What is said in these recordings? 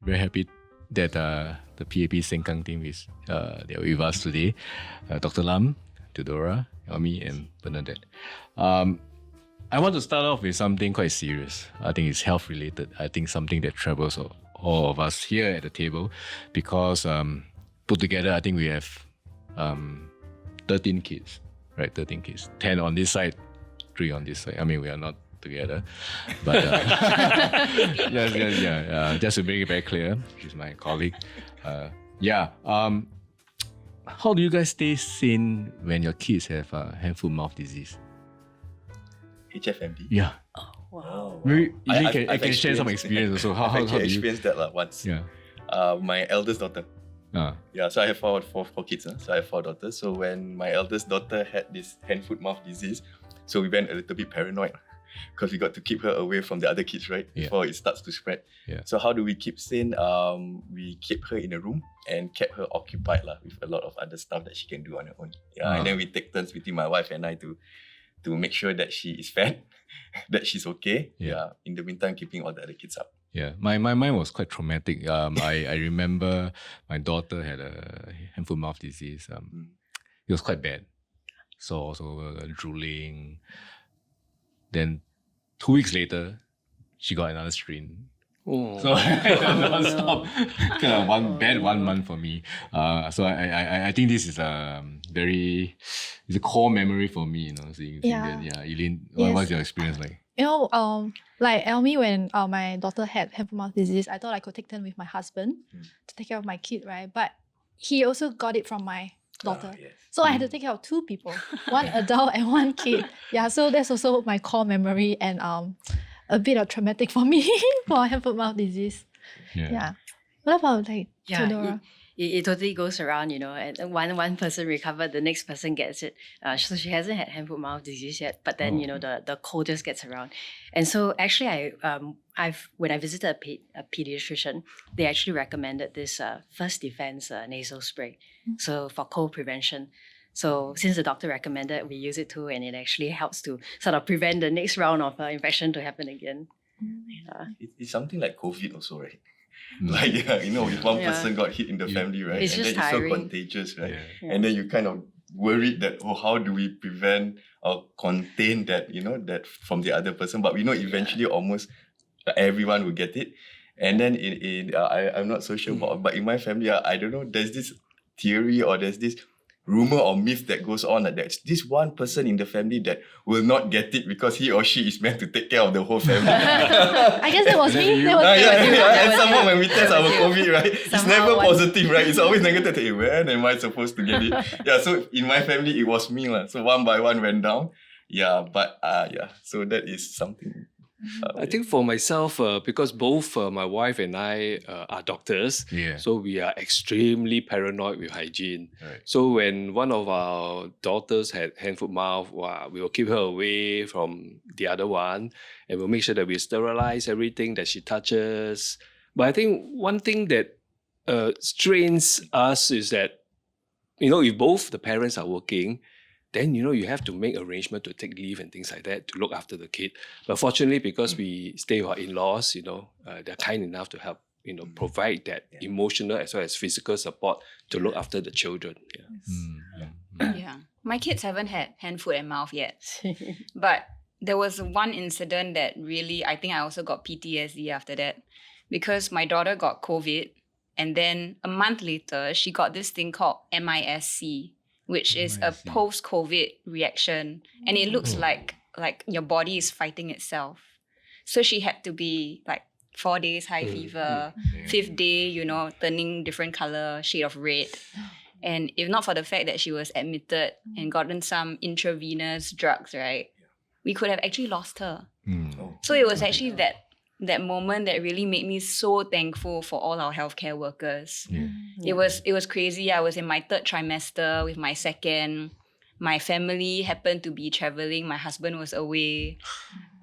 very happy that the PAP Sengkang team is they're with us today. Dr. Lam, Theodora, Elmie, and Bernadette. I want to start off with something quite serious. I think it's health related. I think something that troubles all of us here at the table, because put together, I think we have 13 kids, right? 13 kids. 10 on this side, 3 on this side. I mean, we are not together, but just to make it very clear, she's my colleague. How do you guys stay sane when your kids have hand, foot, mouth disease? HFMD? Yeah. Oh, wow. Maybe you I've can share some experience also. How do you experienced that once. Yeah. My eldest daughter. Yeah, so I have four kids. So I have 4 daughters. So when my eldest daughter had this hand, foot, mouth disease, so we went a little bit paranoid because we got to keep her away from the other kids, right? Before it starts to spread. Yeah. So how do we keep sane? We kept her in a room and kept her occupied with a lot of other stuff that she can do on her own. Yeah, and then we take turns between my wife and I to make sure that she is fed, that she's okay. Yeah. In the meantime, keeping all the other kids up. Yeah, my mind was quite traumatic. I remember my daughter had a hand, foot, mouth disease. It was quite bad. So also drooling. Then 2 weeks later, she got another strain. Oh. So non-stop, kind of one month for me. So I think this is it's a core memory for me. Seeing that. Yeah, Eileen, what's your experience like? Like Elmie, when my daughter had hand, foot, mouth disease, I thought I could take turn with my husband to take care of my kid, right? But he also got it from my daughter. Yes. So I had to take care of 2 people, one adult and 1 kid. Yeah, so that's also my core memory and a bit of traumatic for me for hand, foot, mouth disease. Yeah. What about Theodora? It totally goes around, and one person recovered, the next person gets it. So she hasn't had hand, foot, mouth disease yet, but then, the cold just gets around. And so actually when I visited a pediatrician, they actually recommended this First Defense nasal spray. So for cold prevention. So since the doctor recommended, we use it too, and it actually helps to sort of prevent the next round of infection to happen again. It's something like COVID also, right? If one person got hit in the family, right? It's and just then tiring. It's so contagious, right? Yeah. And then you kind of worried that, how do we prevent or contain that, that from the other person? But we know eventually almost everyone will get it. And then I'm not so sure about, but in my family, I don't know, there's this theory or there's this rumor or myth that goes on that there's this one person in the family that will not get it because he or she is meant to take care of the whole family. I guess that was me. And somehow when we test our COVID, right, it's never positive, right? It's always negative. Hey, when am I supposed to get it? Yeah, so in my family, it was me. So one by one went down. Yeah, but so that is something. I think for myself, because both my wife and I are doctors, so we are extremely paranoid with hygiene. Right. So when one of our daughters had hand, foot, mouth, we will keep her away from the other one, and we'll make sure that we sterilize everything that she touches. But I think one thing that strains us is that, if both the parents are working, then, you have to make arrangement to take leave and things like that to look after the kid. But fortunately, because we stay with our in-laws, they're kind enough to help, provide that emotional as well as physical support to look after the children. Yeah. My kids haven't had hand, foot and mouth yet. But there was one incident that really, I think I also got PTSD after that. Because my daughter got COVID, and then a month later, she got this thing called MISC, which is a post-COVID reaction. And it looks like your body is fighting itself. So she had to be 4 days high fever, 5th day, turning different color, shade of red. And if not for the fact that she was admitted and gotten some intravenous drugs, right, we could have actually lost her. So it was actually that moment that really made me so thankful for all our healthcare workers. It was crazy. I was in my 3rd trimester with my 2nd. My family happened to be traveling. My husband was away.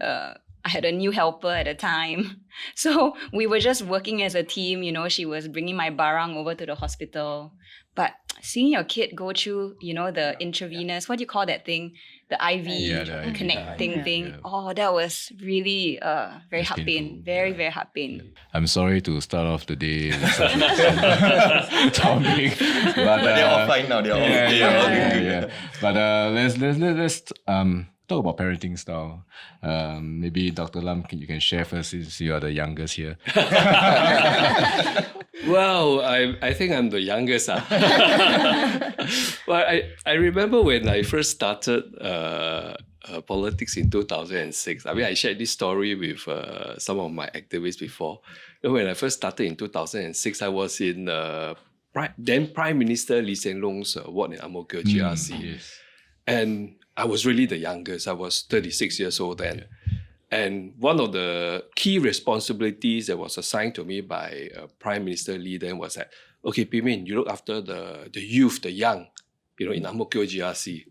I had a new helper at the time. So we were just working as a team. She was bringing my barang over to the hospital. But seeing your kid go through, the intravenous, what do you call that thing? the IV connecting thing. Yeah. Oh, that was really very heart pain. Very heart pain. I'm sorry to start off the day with such a topic. But they're all fine now. They're all good. But let's talk about parenting style. Maybe Dr. Lam, you can share first since you are the youngest here. Well, I think I'm the youngest. Well, I remember when I first started politics in 2006. I mean, I shared this story with some of my activists before. When I first started in 2006, I was in then Prime Minister Lee Hsien Loong's ward in Ang Mo Kio GRC. Yes. And I was really the youngest. I was 36 years old then. Yeah. And one of the key responsibilities that was assigned to me by Prime Minister Lee then was that, okay, Pin Min, you look after the youth, the young, in Ang Mo Kio GRC.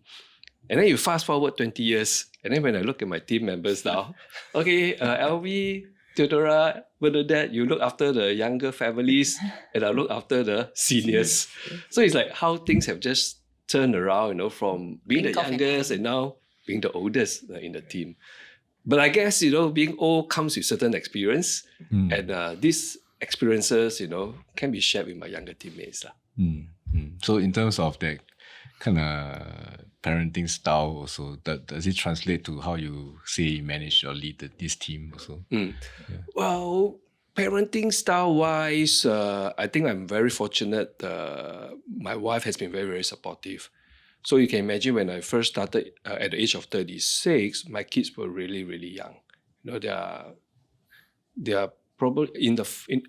And then you fast forward 20 years. And then when I look at my team members now, okay, Elmie, Theodora, Bernadette, you look after the younger families, and I look after the seniors. So it's like how things have just turned around, from being the youngest and now being the oldest in the team. But I guess, being old comes with certain experience. And these experiences, can be shared with my younger teammates. So in terms of that kind of parenting style also, does it translate to how you say manage or lead this team also? Well, parenting style-wise, I think I'm very fortunate. My wife has been very, very supportive. So you can imagine when I first started at the age of 36, my kids were really, really young. They are probably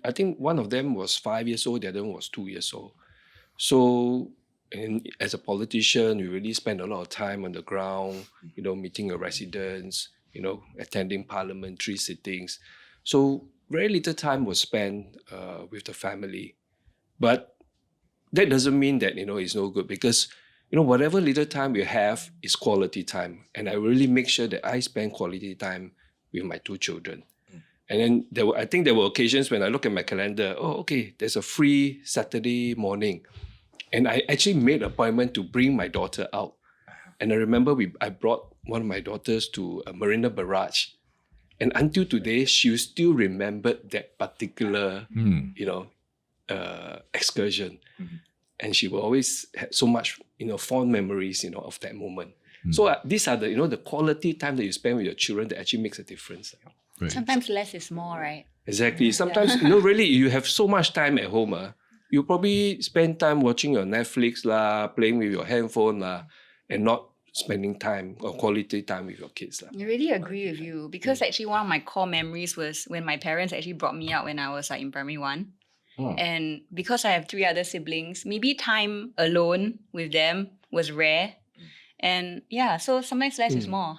I think one of them was 5 years old, the other one was 2 years old. So as a politician, you really spend a lot of time on the ground, meeting your residents, attending parliamentary sittings. So very little time was spent with the family. But that doesn't mean that, it's no good, because whatever little time you have is quality time. And I really make sure that I spend quality time with my 2 children. And then I think there were occasions when I look at my calendar, there's a free Saturday morning. And I actually made an appointment to bring my daughter out. And I remember I brought one of my daughters to Marina Barrage. And until today, she still remembered that particular, excursion. And she will always have so much, fond memories, of that moment. So these are the quality time that you spend with your children that actually makes a difference. Right. Sometimes less is more, right? Exactly. Sometimes, really, you have so much time at home. You probably spend time watching your Netflix, playing with your handphone, and not spending time or quality time with your kids. I really agree with you, because actually one of my core memories was when my parents actually brought me out when I was in primary 1. And because I have 3 other siblings, maybe time alone with them was rare. And so sometimes less is more.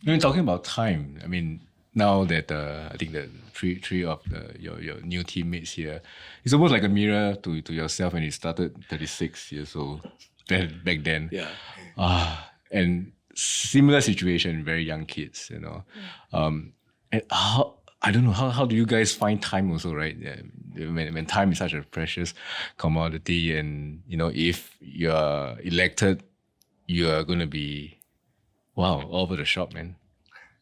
When talking about time, I mean, now that I think the three of your new teammates here, it's almost like a mirror to yourself when you started 36 years old back then. Yeah. And similar situation, very young kids, And I don't know, how do you guys find time also, right? When time is such a precious commodity, and if you're elected, you are going to be all over the shop, man.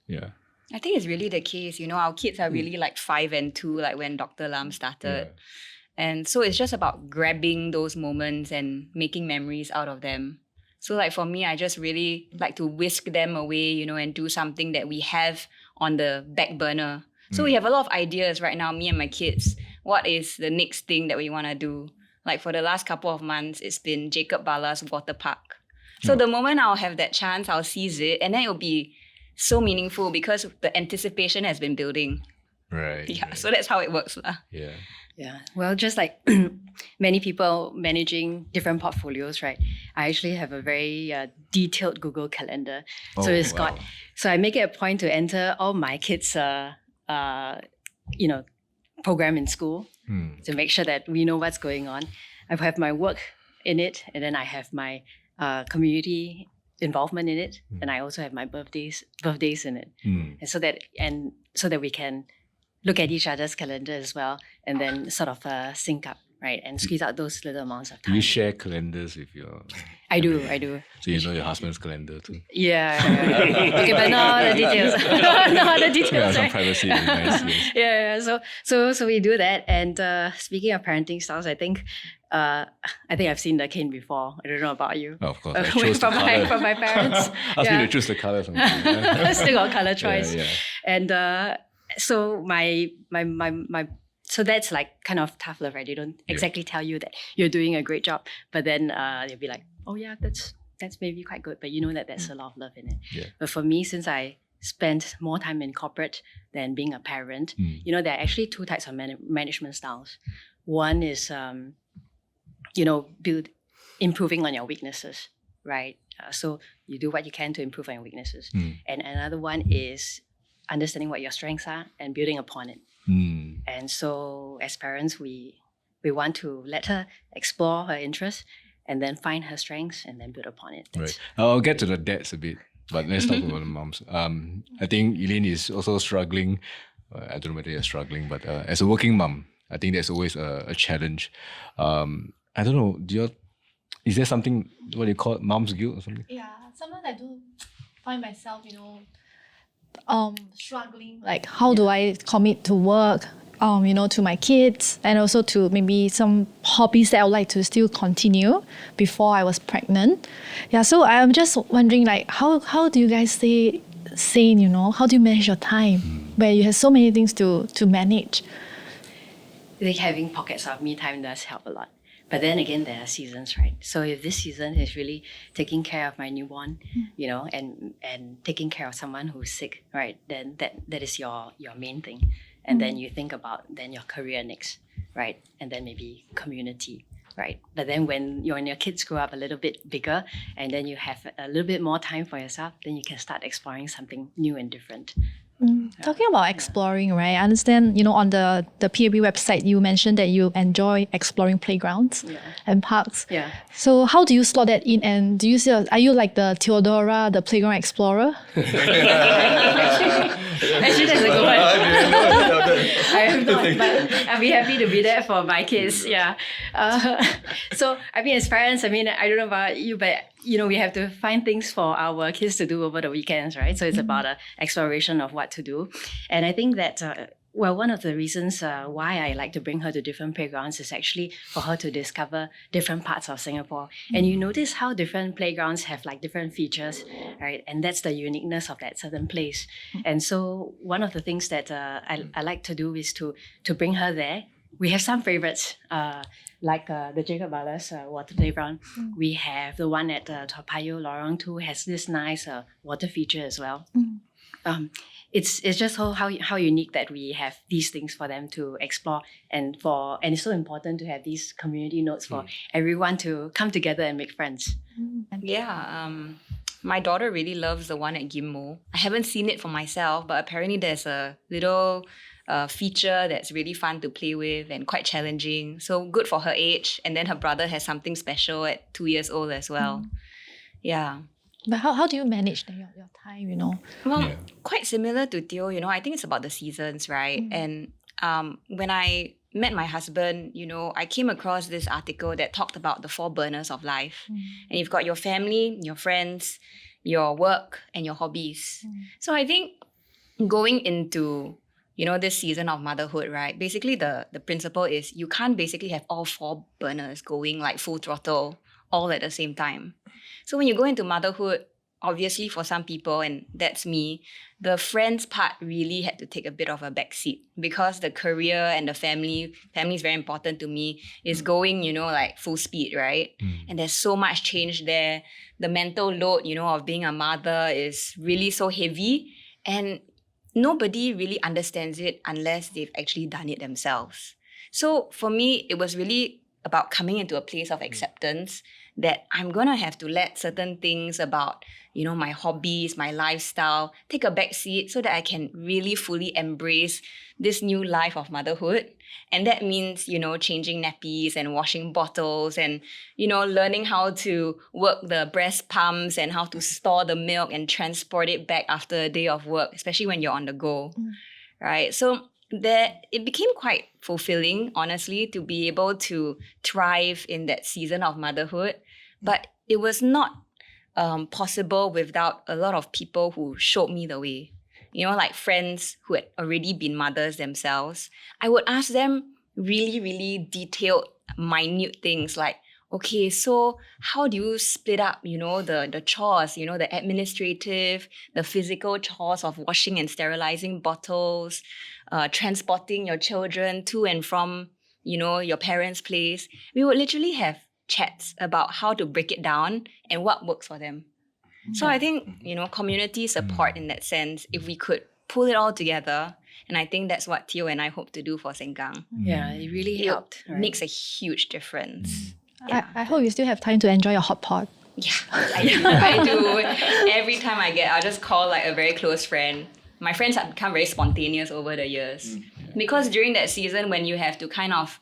Yeah. I think it's really the case. Our kids are really like 5 and 2, like when Dr. Lam started. Yeah. And so it's just about grabbing those moments and making memories out of them. So like for me, I just really like to whisk them away, and do something that we have on the back burner. So we have a lot of ideas right now, me and my kids. What is the next thing that we want to do? Like for the last couple of months, it's been Jacob Bala's water park. So the moment I'll have that chance, I'll seize it, and then it'll be so meaningful because the anticipation has been building. Right. Yeah. Right. So that's how it works. Yeah. Yeah. Well, just like many people managing different portfolios, right? I actually have a very detailed Google Calendar. So it's got. So I make it a point to enter all my kids' program in school to make sure that we know what's going on. I have my work in it, and then I have my community involvement in it, and I also have my birthdays in it, and so that we can look at each other's calendar as well, and then sort of sync up. right? And squeeze out those little amounts of time. Do you share calendars with your... I do. So you know your husband's calendar too? Yeah. Okay, but not the details. Not the details. Yeah, some right? privacy is nice. Yes. Yeah. So we do that. And speaking of parenting styles, I think I've seen the cane before. I don't know about you. Oh, of course. I chose the color. From my parents. Ask me to choose the color. Still got color choice. Yeah. And so my so that's like kind of tough love, right? They don't exactly tell you that you're doing a great job, but then they'll be like, oh yeah, that's maybe quite good, but you know that there's a lot of love in it. Yeah. But for me, since I spent more time in corporate than being a parent, you know, there are actually two types of management styles. One is, improving on your weaknesses, right? So you do what you can to improve on your weaknesses. And another one is understanding what your strengths are and building upon it. And so as parents, we want to let her explore her interests and then find her strengths and then build upon it. Right. I'll get to the dads a bit, but let's talk about the moms. I think Eileen is also struggling. I don't know whether you're struggling, but as a working mom, I think there's always a challenge. I don't know, is there something, what do you call it, mom's guilt or something? Yeah, sometimes I do find myself, struggling. Like, how do I commit to work, to my kids, and also to maybe some hobbies that I would like to still continue before I was pregnant. Yeah, so I'm just wondering, like, how do you guys stay sane, How do you manage your time where you have so many things to manage? I think having pockets of me time does help a lot. But then again, there are seasons, right? So if this season is really taking care of my newborn, and taking care of someone who's sick, right? Then that is your main thing. And then you think about then your career next, right? And then maybe community, right? But then when your kids grow up a little bit bigger and then you have a little bit more time for yourself, then you can start exploring something new and different. Talking about exploring, right? I understand, on the PAP website, you mentioned that you enjoy exploring playgrounds and parks. Yeah. So how do you slot that in? And do you see, are you like the Theodora, the playground explorer? Actually, that's a good one. I am not, but I'll be happy to be there for my kids. Yeah. So, as parents, I don't know about you, but we have to find things for our kids to do over the weekends, right? So it's about an exploration of what to do. And I think that, one of the reasons why I like to bring her to different playgrounds is actually for her to discover different parts of Singapore. And you notice how different playgrounds have like different features, right? And that's the uniqueness of that certain place. And so one of the things that I like to do is to bring her there. We have some favorites, like the Jacob Ballas water playground. We have the one at Toa Payoh, Lorong 2 has this nice water feature as well. It's just how unique that we have these things for them to explore, and it's so important to have these community notes for everyone to come together and make friends. Yeah, my daughter really loves the one at Ghim Moh. I haven't seen it for myself, but apparently there's a little feature that's really fun to play with and quite challenging. So good for her age. And then her brother has something special at 2 years old as well. Yeah. But how do you manage your time, Well, quite similar to Theo, I think it's about the seasons, right? And when I met my husband, I came across this article that talked about the 4 burners of life. And you've got your family, your friends, your work, and your hobbies. So I think going into this season of motherhood, right? Basically, the principle is you can't basically have all 4 burners going like full throttle all at the same time. So when you go into motherhood, obviously for some people, and that's me, the friends part really had to take a bit of a backseat because the career and the family is very important to me, is going, like full speed, right? And there's so much change there. The mental load, of being a mother is really so heavy, and nobody really understands it unless they've actually done it themselves. So for me, it was really about coming into a place of acceptance that I'm going to have to let certain things about, my hobbies, my lifestyle, take a back seat so that I can really fully embrace this new life of motherhood. And that means, changing nappies and washing bottles and, learning how to work the breast pumps and how to store the milk and transport it back after a day of work, especially when you're on the go, right? So it became quite fulfilling, honestly, to be able to thrive in that season of motherhood. But it was not possible without a lot of people who showed me the way. Like friends who had already been mothers themselves. I would ask them really, really detailed, minute things like, okay, so how do you split up, the chores, the administrative, the physical chores of washing and sterilizing bottles, transporting your children to and from, your parents' place. We would literally have chats about how to break it down and what works for them. So I think, community support in that sense, if we could pull it all together, and I think that's what Theo and I hope to do for Sengkang. Yeah, it really helped. It makes a huge difference. Yeah. I hope you still have time to enjoy your hot pot. Yeah, I do. Every time I'll just call like a very close friend. My friends have become very spontaneous over the years. Because during that season when you have to kind of,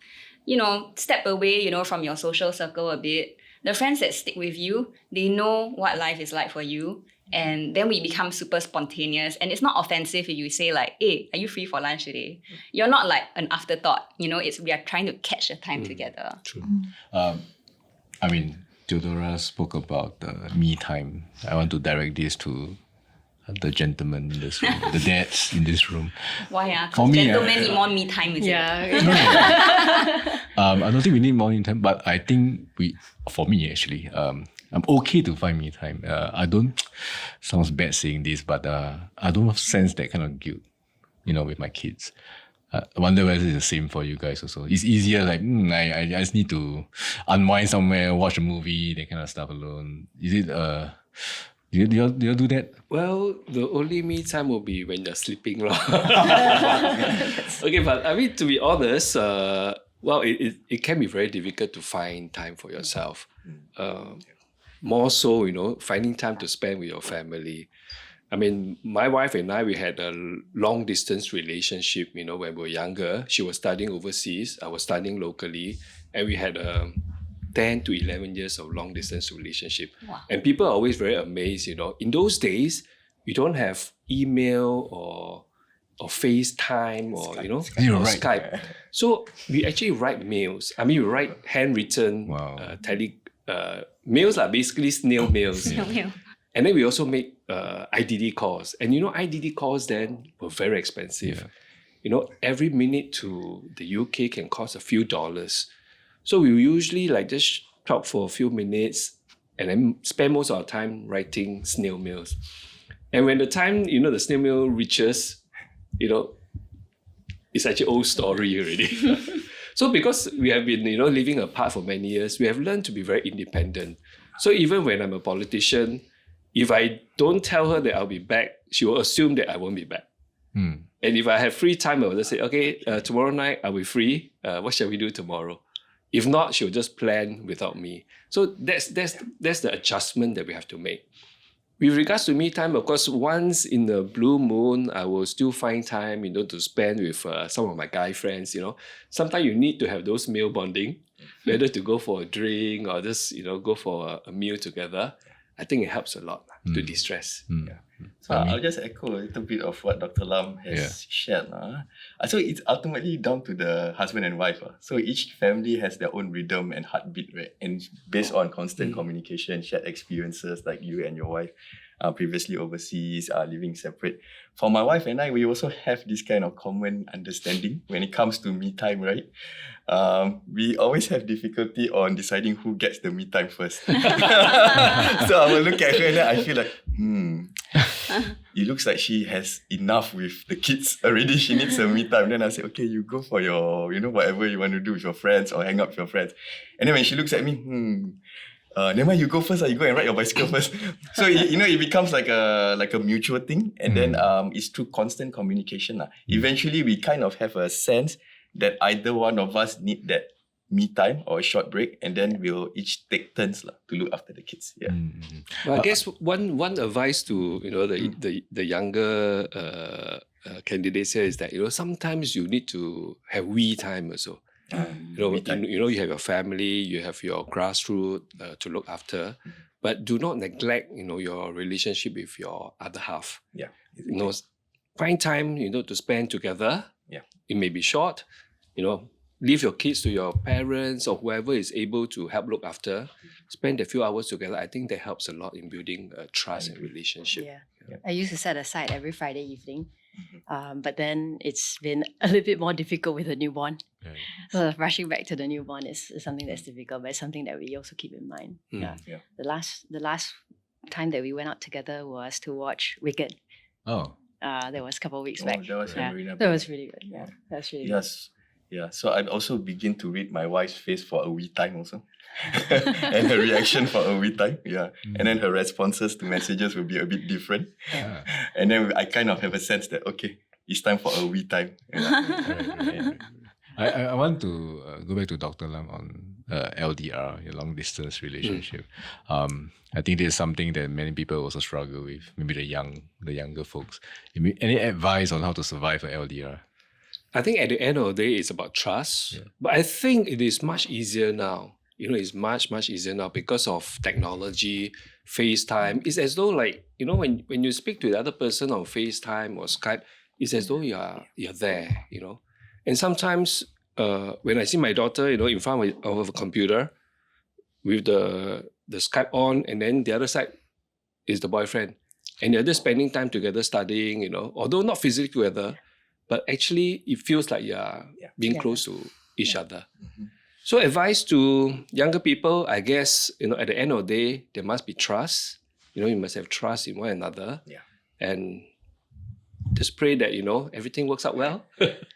step away, from your social circle a bit, the friends that stick with you, they know what life is like for you. And then we become super spontaneous. And it's not offensive if you say like, hey, are you free for lunch today? You're not like an afterthought. We are trying to catch the time together. True. Theodora spoke about me time. I want to direct this to the gentlemen in this room, the dads in this room. Why? For me, gentlemen need more me time, is it? I don't think we need more me time, but I think for me actually, I'm okay to find me time. Sounds bad saying this, but I don't sense that kind of guilt, with my kids. I wonder whether it's the same for you guys also. It's easier, like, I just need to unwind somewhere, watch a movie, that kind of stuff alone. Is it, do you do that? Well, the only me time will be when you're sleeping. Okay, but to be honest, it can be very difficult to find time for yourself. More so, finding time to spend with your family. My wife and I, we had a long distance relationship, when we were younger. She was studying overseas, I was studying locally, and we had 10 to 11 years of long distance relationship. Wow. And people are always very amazed, in those days, we don't have email or FaceTime or, Skype. So we actually write mails. We write handwritten mails are basically snail mails. And then we also make IDD calls. And IDD calls then were very expensive. Yeah. Every minute to the UK can cost a few dollars. So we usually just talk for a few minutes and then spend most of our time writing snail mails. And when the time, the snail mail reaches, it's actually old story already. So because we have been, living apart for many years, we have learned to be very independent. So even when I'm a politician, if I don't tell her that I'll be back, she will assume that I won't be back. And if I have free time, I will just say, okay, tomorrow night I'll be free. What shall we do tomorrow? If not, she'll just plan without me. So that's the adjustment that we have to make. With regards to me time, of course, once in the blue moon, I will still find time, to spend with some of my guy friends. Sometimes you need to have those meal bonding, whether to go for a drink or just, go for a meal together. I think it helps a lot to de-stress. Yeah. So I'll just echo a little bit of what Dr. Lam has shared. So it's ultimately down to the husband and wife. So each family has their own rhythm and heartbeat, right? And based on constant communication, shared experiences like you and your wife previously overseas, living separate. For my wife and I, we also have this kind of common understanding when it comes to me time, right? We always have difficulty on deciding who gets the me time first. So I will look at her and then I feel like, it looks like she has enough with the kids already. She needs a me time. Then I say, okay, you go for your, whatever you want to do with your friends or hang out with your friends. And then when she looks at me, never mind, you go first. You go and ride your bicycle first. So it becomes like a mutual thing, and then it's through constant communication. Eventually, we kind of have a sense that either one of us need that me time or a short break, and then we'll each take turns to look after the kids. Yeah. Well, I guess one advice to the younger candidates here is that sometimes you need to have we time also. You have your family, you have your grassroots to look after, but do not neglect your relationship with your other half. Yeah. Find time to spend together, It may be short, leave your kids to your parents or whoever is able to help look after. Spend a few hours together. I think that helps a lot in building a trust and relationship. Yeah. I used to set aside every Friday evening. But then it's been a little bit more difficult with the newborn. Right. So rushing back to the newborn is something that's difficult, but it's something that we also keep in mind. The last time that we went out together was to watch Wicked. Oh. That was a couple of weeks back. That was that was really good. Yeah, that's really good. Yeah, so I also begin to read my wife's face for a wee time also. And her reaction for a wee time. Yeah. And then her responses to messages will be a bit different. And then I kind of have a sense that, okay, it's time for a wee time. Right. I want to go back to Dr. Lam on LDR, your long distance relationship. I think this is something that many people also struggle with, maybe the younger folks. Any advice on how to survive an LDR? I think at the end of the day, it's about trust. But I think it is much easier now. It's much, much easier now because of technology, FaceTime. It's as though when you speak to the other person on FaceTime or Skype, it's as though you're there, And sometimes when I see my daughter, in front of a computer with the Skype on, and then the other side is the boyfriend. And they're just spending time together studying, although not physically together, but actually it feels like you're being close to each other. So advice to younger people, I guess, at the end of the day, there must be trust. You must have trust in one another. And just pray that, everything works out well.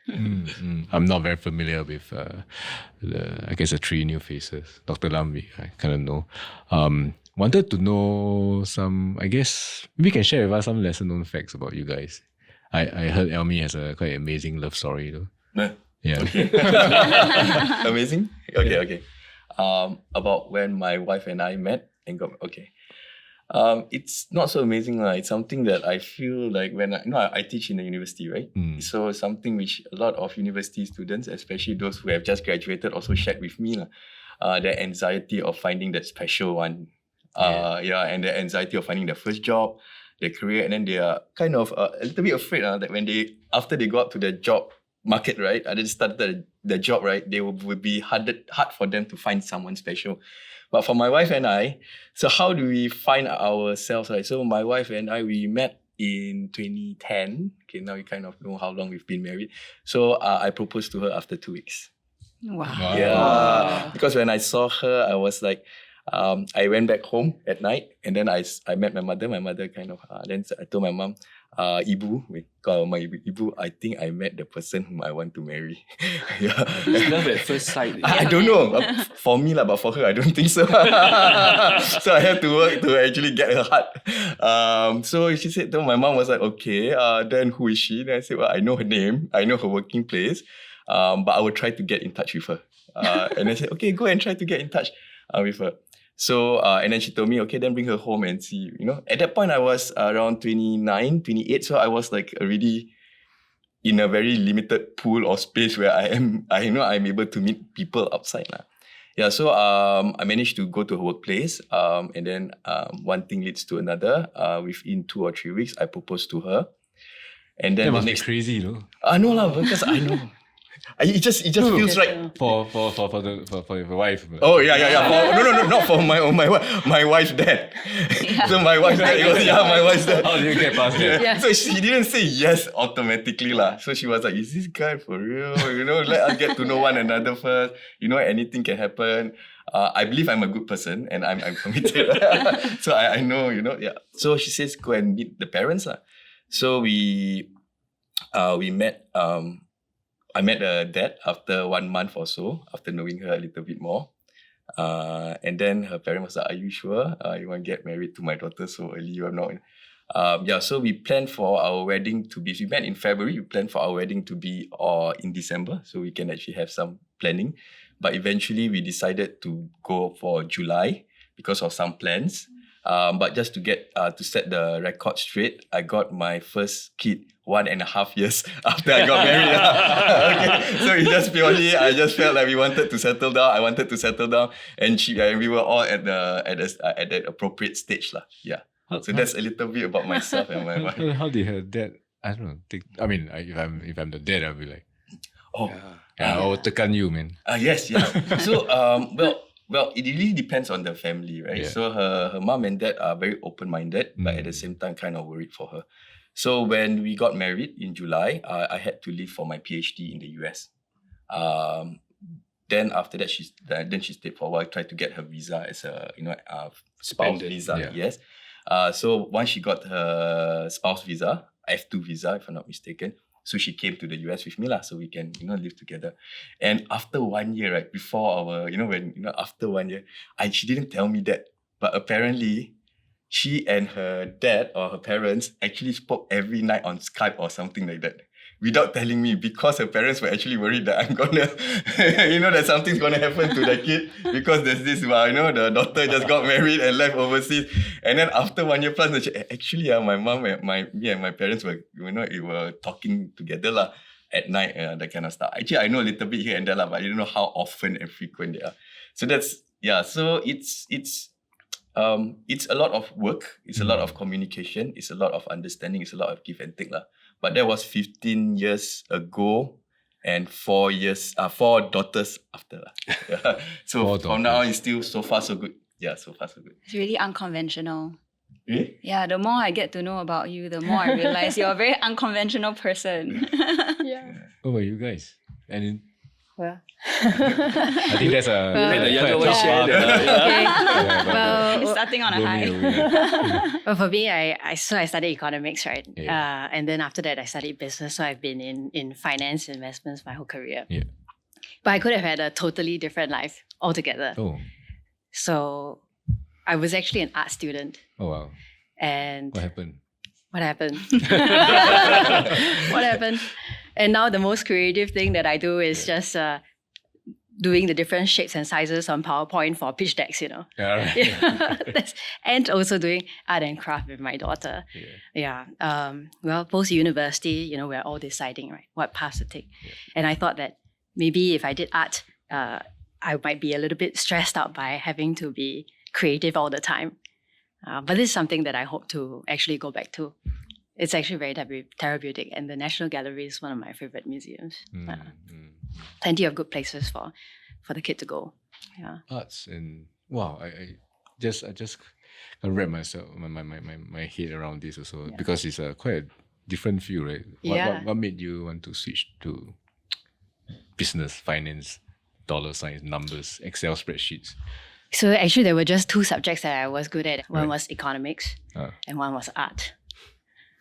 I'm not very familiar with, the 3 new faces. Dr. Lam, I kind of know. Wanted to know some, I guess, maybe you can share with us some lesser known facts about you guys. I heard Elmie has a quite amazing love story though. Yeah. Okay. Amazing? Okay. About when my wife and I met and got, it's not so amazing. It's something that I feel like when I teach in the university, right? So something which a lot of university students, especially those who have just graduated, also shared with me. Their anxiety of finding that special one. And the anxiety of finding their first job, their career, and then they are kind of a little bit afraid that when after they go out to the job market, right, and then started the job, right, they would be hard for them to find someone special. But for my wife and I, so how do we find ourselves, right? So my wife and I, we met in 2010. Okay, now you kind of know how long we've been married. So I proposed to her after 2 weeks. Wow. Yeah. Because when I saw her, I was like, I went back home at night and then I met my mother. My mother kind of, then I told my mom, Ibu, we call my Ibu, I think I met the person whom I want to marry. It's love at first sight. I don't know. For me, but for her, I don't think so. So I had to work to actually get her heart. So she said, my mom was like, okay, then who is she? Then I said, well, I know her name. I know her working place. But I will try to get in touch with her. And I said, okay, go and try to get in touch with her. So, and then she told me, okay, then bring her home and see, At that point, I was around 29, 28. So I was like already in a very limited pool or space where I'm able to meet people outside. Yeah, so I managed to go to her workplace. And then one thing leads to another. Within 2 or 3 weeks, I proposed to her. And then that must be crazy, though. No, because I know. It just feels right for your wife. Oh yeah. No, not for my wife's dad. So my wife's dad. My wife's dad. How did you get past that? Yeah. So she didn't say yes automatically lah. So she was like, "Is this guy for real? Let us get to know one another first. Anything can happen. I believe I'm a good person and I'm committed. So I know, yeah. So she says, go and meet the parents lah. So we met. I met her dad after 1 month or so, after knowing her a little bit more. And then her parents was like, are you sure you want to get married to my daughter so early or not? So we planned for our wedding to be, we met in February, we planned for our wedding to be in December, so we can actually have some planning. But eventually we decided to go for July because of some plans. But just to get to set the record straight, I got my first kid 1.5 years after I got married. Okay. So it just purely, I just felt like we wanted to settle down. I wanted to settle down, and we were all at the appropriate stage lah. Yeah. So that's a little bit about myself and my wife. How did her dad I don't know. If I'm the dad, I'll be like, oh, I'll tekan you, man. Yes. So well, it really depends on the family, right? Yeah. So her mom and dad are very open-minded, but at the same time, kind of worried for her. So when we got married in July, I had to leave for my PhD in the US. Then after that, she stayed for a while, tried to get her visa as a spouse visa. Yeah. Yes. So once she got her spouse visa, F2 visa, if I'm not mistaken, so she came to the US with me so we can live together. And after 1 year, right before our after 1 year, she didn't tell me that, but apparently she and her dad or her parents actually spoke every night on Skype or something like that, without telling me, because her parents were actually worried that I'm gonna, that something's gonna happen to the kid, because there's this, the daughter just got married and left overseas. And then after 1 year plus, actually, my mom and me and my parents were, were talking together at night, that kind of stuff. Actually, I know a little bit here and there, but I don't know how often and frequent they are. So so it's a lot of work, it's a lot of communication, it's a lot of understanding, it's a lot of give and take. But that was 15 years ago, and 4 daughters after. So for now, it's still so far so good. Yeah, so far so good. It's really unconventional. Really? Yeah, the more I get to know about you, the more I realize you're a very unconventional person. Yeah. What about you guys? And Well, I think that's a the younger one share. okay. It's starting on a high. Well, for me, I studied economics, right? Yeah. And then after that, I studied business. So I've been in finance investments my whole career. Yeah. But I could have had a totally different life altogether. Oh. So I was actually an art student. Oh wow. And What happened? what happened? What happened? And now the most creative thing that I do is just doing the different shapes and sizes on PowerPoint for pitch decks, Yeah, right. And also doing art and craft with my daughter. Well, post-university, we're all deciding, right, what path to take. Yeah. And I thought that maybe if I did art, I might be a little bit stressed out by having to be creative all the time. But this is something that I hope to actually go back to. It's actually very therapeutic, and the National Gallery is one of my favorite museums. Plenty of good places for the kid to go. Yeah. Arts and wow, I just can't wrap my head around this also, because it's quite a different field, right? What made you want to switch to business, finance, dollar signs, numbers, Excel spreadsheets? So actually, there were just two subjects that I was good at. One was economics, and one was art.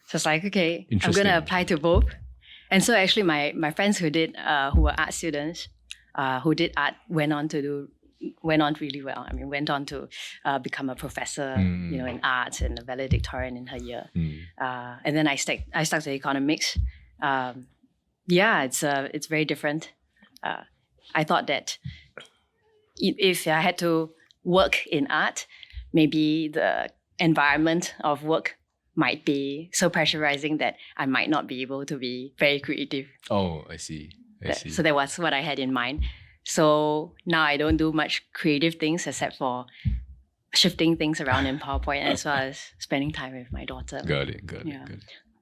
So it's like, okay, I'm going to apply to both. And so actually my friends who were art students, who did art, went on really well. I mean, went on to become a professor, in art and a valedictorian in her year. And then I stuck to economics. It's very different. I thought that if I had to work in art, maybe the environment of work might be so pressurizing that I might not be able to be very creative. Oh, I see. So that was what I had in mind. So now I don't do much creative things except for shifting things around in PowerPoint, as well as spending time with my daughter. Got it.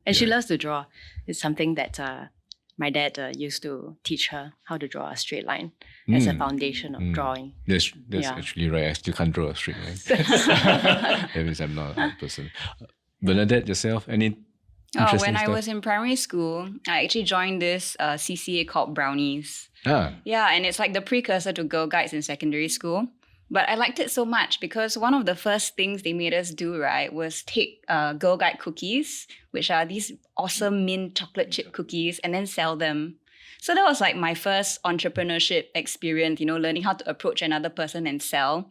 And she loves to draw. It's something that my dad used to teach her how to draw a straight line as a foundation of drawing. That's actually right. I still can't draw a straight line. That means I'm not a person. Bernadette, yourself, any interesting when stuff? I was in primary school, I actually joined this CCA called Brownies. Yeah, and it's like the precursor to Girl Guides in secondary school. But I liked it so much because one of the first things they made us do, right, was take Girl Guide cookies, which are these awesome mint chocolate chip cookies, and then sell them. So that was like my first entrepreneurship experience, learning how to approach another person and sell.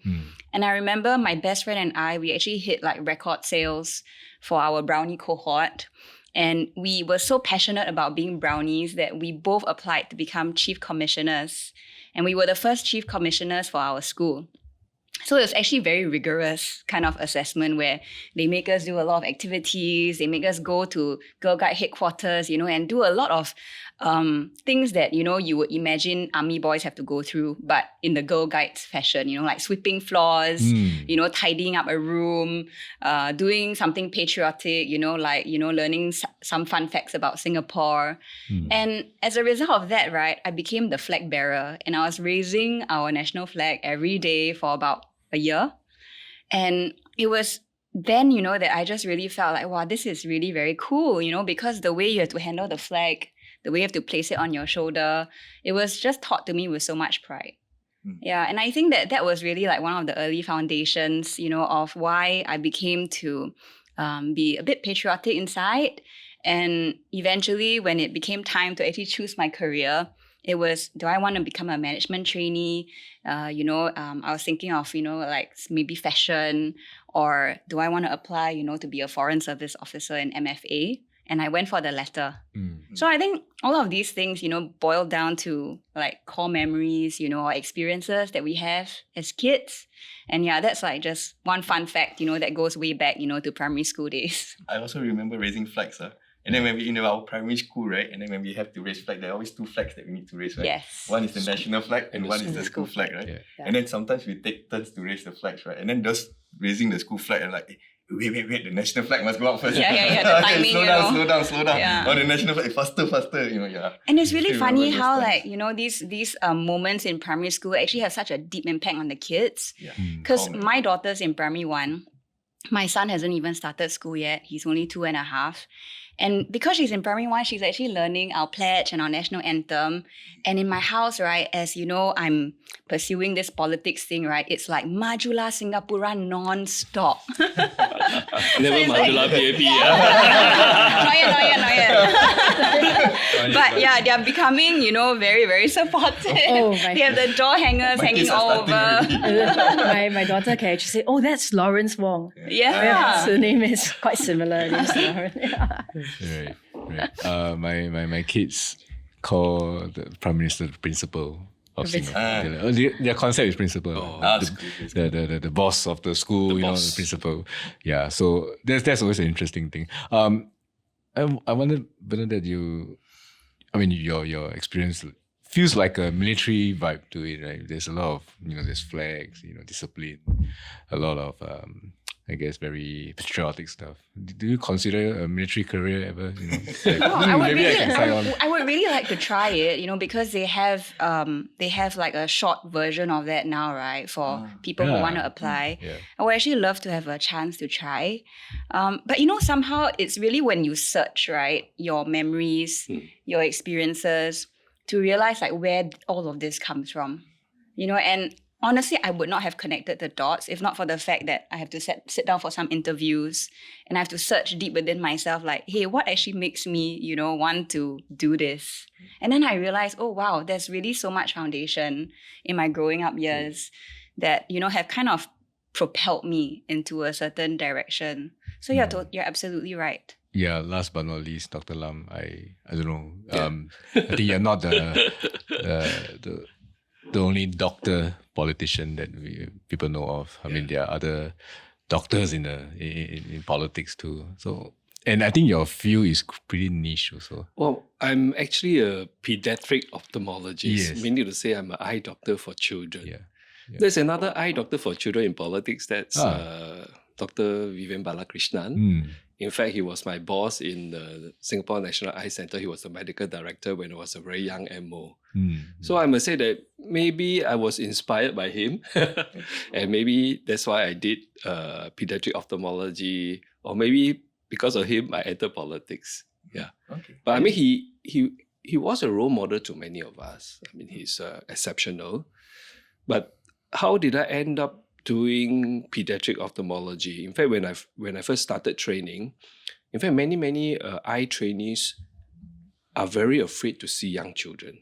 And I remember my best friend and I, we actually hit like record sales for our brownie cohort. And we were so passionate about being brownies that we both applied to become chief commissioners. And we were the first chief commissioners for our school. So it's actually very rigorous kind of assessment where they make us do a lot of activities, they make us go to Girl Guide headquarters, and do a lot of things that, you would imagine army boys have to go through, but in the Girl Guides fashion, like sweeping floors, tidying up a room, doing something patriotic, learning some fun facts about Singapore. And as a result of that, right, I became the flag bearer and I was raising our national flag every day for about a year. And it was then, that I just really felt like, wow, this is really very cool, because the way you have to handle the flag, the way you have to place it on your shoulder, it was just taught to me with so much pride. Yeah, and I think that was really like one of the early foundations, of why I became to be a bit patriotic inside. And eventually, when it became time to actually choose my career, it was, do I want to become a management trainee? I was thinking of, like maybe fashion, or do I want to apply, to be a foreign service officer in MFA? And I went for the latter. So I think all of these things, boil down to like core memories, or experiences that we have as kids. And yeah, that's like just one fun fact, that goes way back, to primary school days. I also remember raising flags. And then when we in our primary school, right? And then when we have to raise flag, there are always 2 flags that we need to raise, right? Yes. One is the national flag and one is the school flag, right? Yeah. And then sometimes we take turns to raise the flags, right? And then those raising the school flag are like, wait, the national flag must go up first. Yeah, the timing, slow down. Yeah. Oh, the national flag, faster, yeah. And it's really funny how like, these moments in primary school actually have such a deep impact on the kids. Because my daughter's in primary 1. My son hasn't even started school yet. He's only 2.5. And because she's in primary 1, she's actually learning our pledge and our national anthem. And in my house, right, as you know, I'm pursuing this politics thing, right? It's like Majulah Singapura non-stop. Never Majulah PAP. But yeah, they're becoming, very, very supportive. They have the door hangers hanging all over. my daughter can actually say, oh, that's Lawrence Wong. Yeah. Her name is quite similar. Name's Lawrence. Right. My kids call the Prime Minister the principal of Singapore. Their concept is principal. The boss of the school, the principal. Yeah, so that's always an interesting thing. I wonder, Bernadette, your experience feels like a military vibe to it, right? There's a lot of, there's flags, discipline, a lot of, I guess, very patriotic stuff. Do you consider a military career ever? I would really like to try it, because they have like a short version of that now, right? For people who want to apply. Yeah. I would actually love to have a chance to try. But somehow it's really when you search, right, your memories, your experiences, to realize like where all of this comes from, and honestly, I would not have connected the dots if not for the fact that I have to sit down for some interviews and I have to search deep within myself like, hey, what actually makes me, want to do this? And then I realized, oh, wow, there's really so much foundation in my growing up years that, have kind of propelled me into a certain direction. So yeah, you're absolutely right. Yeah, last but not least, Dr. Lam, I don't know. I think you're not the only doctor politician that people know of. I mean, there are other doctors in politics too. So, and I think your field is pretty niche also. Well, I'm actually a pediatric ophthalmologist, meaning to say I'm an eye doctor for children. Yeah. There's another eye doctor for children in politics. That's Dr. Vivian Balakrishnan. In fact, he was my boss in the Singapore National Eye Centre. He was the medical director when I was a very young MO. So I must say that maybe I was inspired by him. And maybe that's why I did pediatric ophthalmology. Or maybe because of him, I entered politics. Yeah. Okay. But I mean, he was a role model to many of us. I mean, he's exceptional. But how did I end up doing pediatric ophthalmology? In fact, when I first started training, in fact, many eye trainees are very afraid to see young children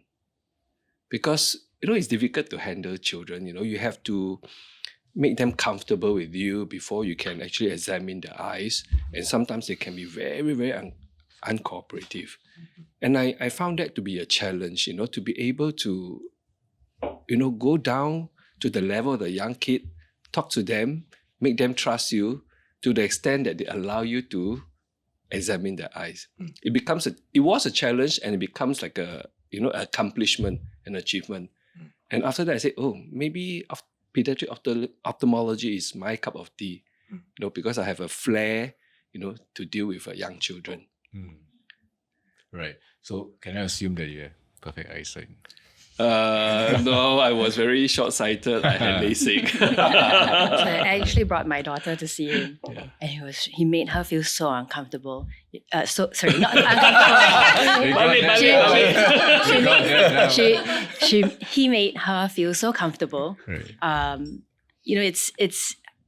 because it's difficult to handle children. You have to make them comfortable with you before you can actually examine their eyes, and sometimes they can be very, very uncooperative. And I found that to be a challenge. To be able to go down to the level of the young kid, talk to them, make them trust you to the extent that they allow you to examine their eyes. It was a challenge, and it becomes like a, accomplishment and achievement. And after that, I said, maybe pediatric ophthalmology is my cup of tea, because I have a flair, to deal with young children. Right. So can I assume that you have perfect eyesight? No, I was very short-sighted. I had LASIK. So I actually brought my daughter to see him, and he made her feel so uncomfortable. Sorry, not uncomfortable. He made her feel so comfortable. Right.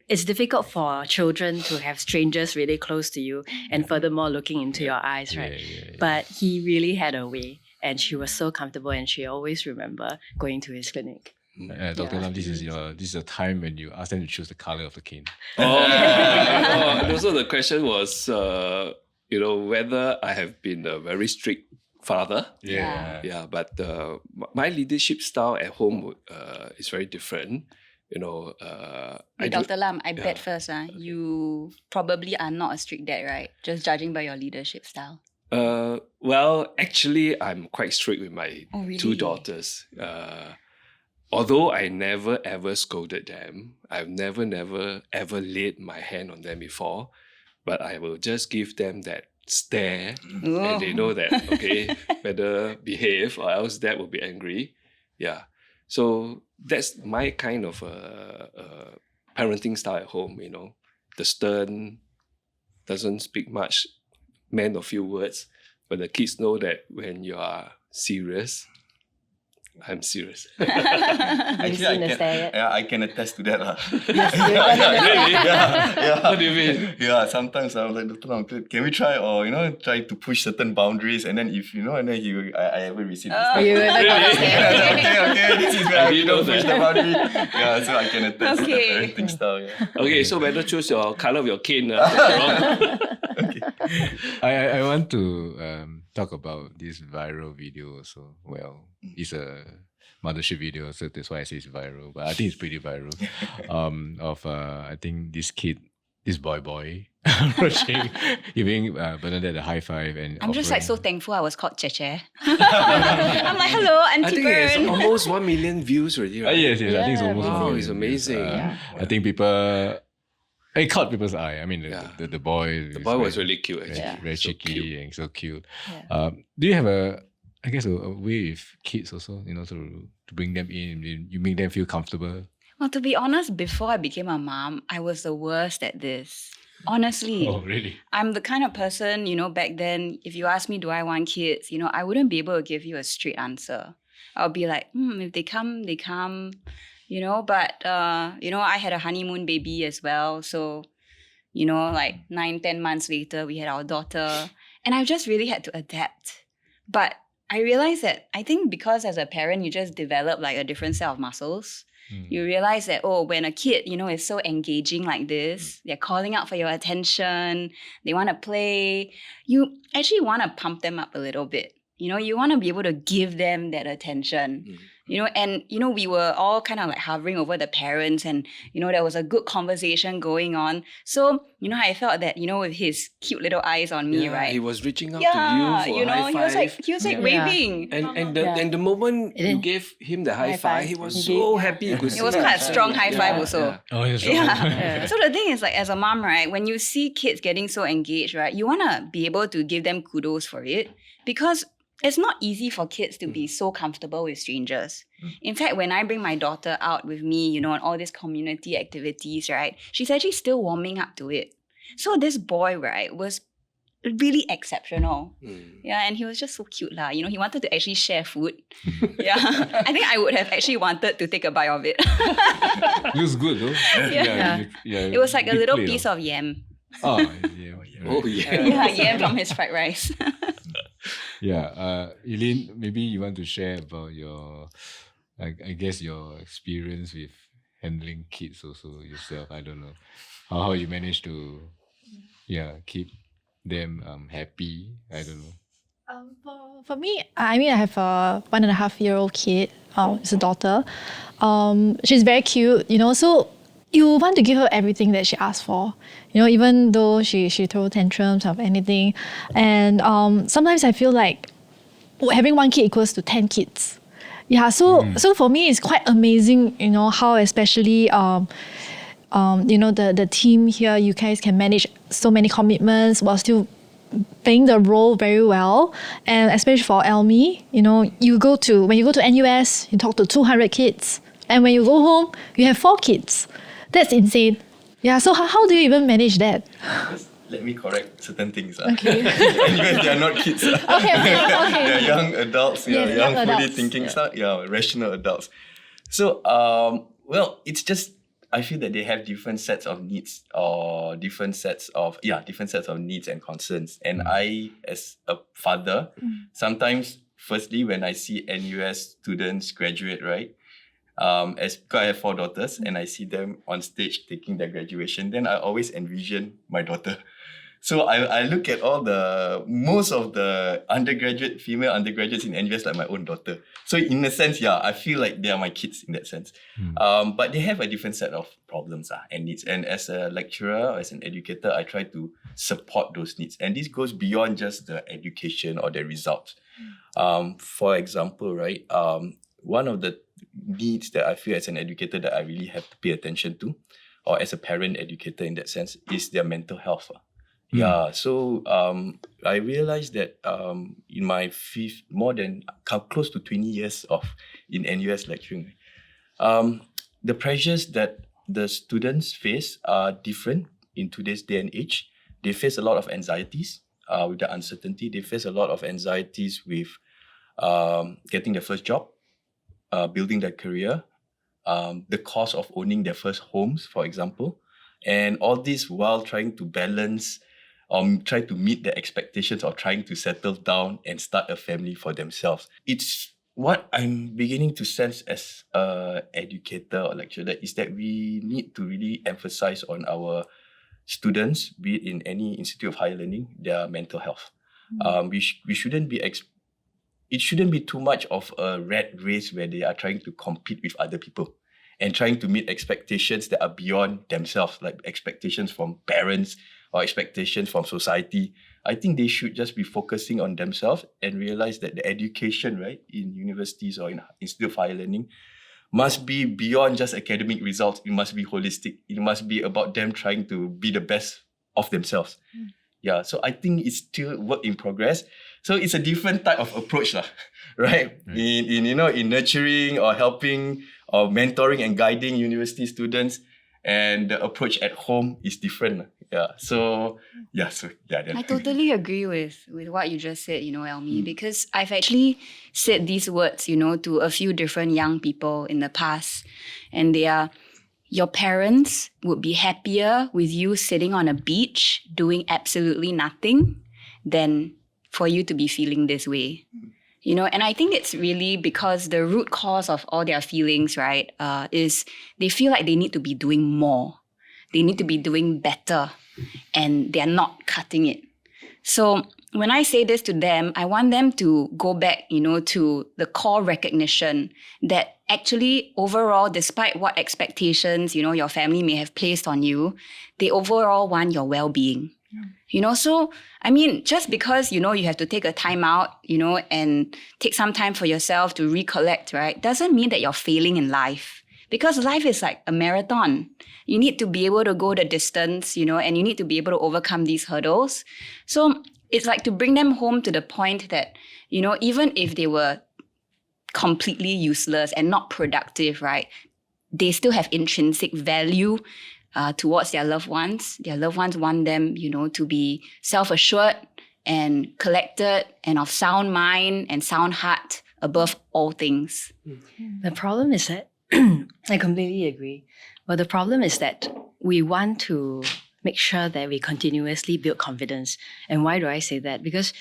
It's difficult for children to have strangers really close to you, and furthermore looking into your eyes, right? But he really had a way. And she was so comfortable, and she always remember going to his clinic. Dr. Lam, this is a time when you ask them to choose the color of the cane. And also the question was, whether I have been a very strict father. Yeah. But my leadership style at home is very different. Dr. Lam, I bet first, you probably are not a strict dad, right? Just judging by your leadership style. Well, actually, I'm quite strict with my two daughters. Although I never ever scolded them, I've never ever laid my hand on them before, but I will just give them that stare, and they know that, okay, better behave or else dad will be angry. Yeah. So that's my kind of parenting style at home, The stern, doesn't speak much, man of few words, but the kids know that when you are serious, I'm serious. Actually, I can attest to that. Really? Yeah. What do you mean? Yeah, sometimes I'm like, Dr. Lam, can we try, or try to push certain boundaries, and then if and then I ever receive this. You were like, Okay, this is where I don't push the boundary. Yeah, so I can attest to the Okay. parenting style. Yeah. Okay, so better choose your color of your cane. I want to talk about this viral video also. Well, it's a Mothership video, so that's why I say it's viral. But I think it's pretty viral. I think this boy, giving Bernadette a high five, and I'm just like so thankful I was called Cheche. I'm like, hello, I Auntie think it's Bern. almost 1 million views already, right? Yes, I think it's almost. Wow, 1 million it's views. amazing. I think people. It caught people's eye. I mean, the boy. The boy was really cute, actually. Very So cheeky cute. and so cute. Yeah. Do you have a way with kids also? To bring them in. You make them feel comfortable. Well, to be honest, before I became a mom, I was the worst at this. Honestly. Oh, really? I'm the kind of person, back then, if you ask me, do I want kids? I wouldn't be able to give you a straight answer. I'll be like, if they come, they come. But, I had a honeymoon baby as well. So, like 9-10 months later, we had our daughter. And I just really had to adapt. But I realized that I think because as a parent, you just develop like a different set of muscles. You realize that, when a kid, is so engaging like this, they're calling out for your attention, they want to play, you actually want to pump them up a little bit. You want to be able to give them that attention. And we were all kind of like hovering over the parents, and there was a good conversation going on. So I felt that with his cute little eyes on me, right? He was reaching out to you for a high five. he was like waving. And the moment you gave him the high five, he was so happy. It was quite a strong high five also. Yeah. Oh, yes. Yeah. So the thing is, like, as a mom, right, when you see kids getting so engaged, right, you want to be able to give them kudos for it, because it's not easy for kids to be so comfortable with strangers. In fact, when I bring my daughter out with me, on all these community activities, right, she's actually still warming up to it. So this boy, right, was really exceptional. Yeah, and he was just so cute lah. He wanted to actually share food. Yeah, I think I would have actually wanted to take a bite of it. Looks good though. Yeah. It was like a little piece of yam. Oh, yeah. Oh, yeah. Yeah, yam from his fried rice. Yeah, Eileen, maybe you want to share about your, I guess your experience with handling kids also yourself. I don't know how you manage to, keep them happy. I don't know. For me, I have a 1.5-year-old kid. It's a daughter. She's very cute, So you want to give her everything that she asked for, even though she throw tantrums of anything. And sometimes I feel like having one kid equals to 10 kids. Yeah, so for me, it's quite amazing, how especially, the team here, you guys can manage so many commitments while still playing the role very well. And especially for Elmie, when you go to NUS, you talk to 200 kids. And when you go home, you have 4 kids. That's insane. Yeah, so how do you even manage that? Let me correct certain things. Okay. Anyway, they are not kids. Okay. They are young adults, Yes, young fully adults. thinking stuff, rational adults. So, it's just, I feel that they have different sets of needs or different sets of needs and concerns. And I, as a father, sometimes, firstly, when I see NUS students graduate, right? Because I have 4 daughters and I see them on stage taking their graduation, then I always envision my daughter. So I look at most of the female undergraduates in NUS like my own daughter. So in a sense, I feel like they are my kids in that sense. But they have a different set of problems and needs. And as a lecturer, as an educator, I try to support those needs. And this goes beyond just the education or the results. For example, right, one of the needs that I feel as an educator that I really have to pay attention to, or as a parent educator in that sense, is their mental health. Yeah, so I realized that in my close to 20 years in NUS lecturing, the pressures that the students face are different in today's day and age. They face a lot of anxieties with the uncertainty. They face a lot of anxieties with getting their first job, building their career, the cost of owning their first homes, for example, and all this while trying to balance, try to meet the expectations of trying to settle down and start a family for themselves. It's what I'm beginning to sense as an educator or lecturer is that we need to really emphasize on our students, be it in any institute of higher learning, their mental health. We shouldn't be it shouldn't be too much of a rat race where they are trying to compete with other people and trying to meet expectations that are beyond themselves, like expectations from parents or expectations from society. I think they should just be focusing on themselves and realize that the education, right, in universities or in Institute of Higher Learning must be beyond just academic results. It must be holistic. It must be about them trying to be the best of themselves. Yeah, so I think it's still work in progress. So it's a different type of approach, right? In nurturing or helping or mentoring and guiding university students, and the approach at home is different. I totally agree with what you just said, Elmie, because I've actually said these words, to a few different young people in the past, and they are, your parents would be happier with you sitting on a beach doing absolutely nothing than for you to be feeling this way. And I think it's really because the root cause of all their feelings, right, is they feel like they need to be doing more. They need to be doing better, and they're not cutting it. So when I say this to them, I want them to go back, to the core recognition that actually overall, despite what expectations, your family may have placed on you, they overall want your well-being. So, I mean, just because, you have to take a time out, and take some time for yourself to recollect, right, doesn't mean that you're failing in life. Because life is like a marathon. You need to be able to go the distance, and you need to be able to overcome these hurdles. So it's like to bring them home to the point that, even if they were completely useless and not productive, right, they still have intrinsic value towards their loved ones. Their loved ones want them, to be self-assured and collected and of sound mind and sound heart above all things. The problem is that, I completely agree. But the problem is that we want to make sure that we continuously build confidence. And why do I say that? Because,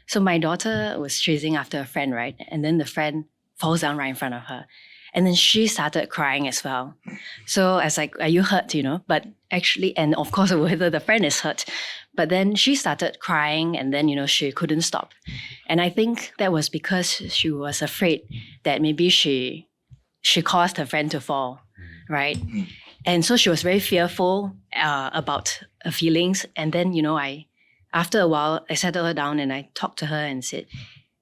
so my daughter was chasing after a friend, right? And then the friend falls down right in front of her. And then she started crying as well. So I was like, are you hurt, But actually, and of course, whether the friend is hurt. But then she started crying and then, she couldn't stop. And I think that was because she was afraid that maybe she caused her friend to fall, right? And so she was very fearful about her feelings. And then, after a while, I settled her down and I talked to her and said,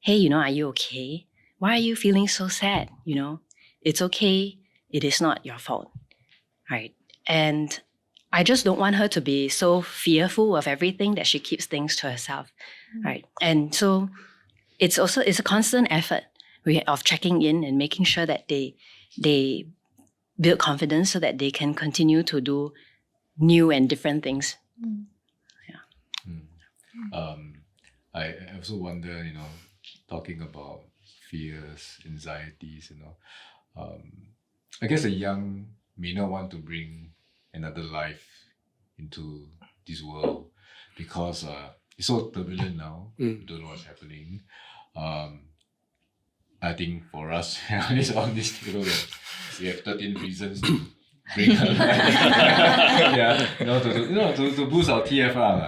hey, are you okay? Why are you feeling so sad? It's okay. It is not your fault, right? And I just don't want her to be so fearful of everything that she keeps things to herself, right? And so it's a constant effort of checking in and making sure that they build confidence so that they can continue to do new and different things. I also wonder, talking about fears, anxieties, I guess a young may not want to bring another life into this world because it's so turbulent now. We don't know what's happening. I think for us, it's on this, we have 13 reasons to bring her life. To boost our TFR,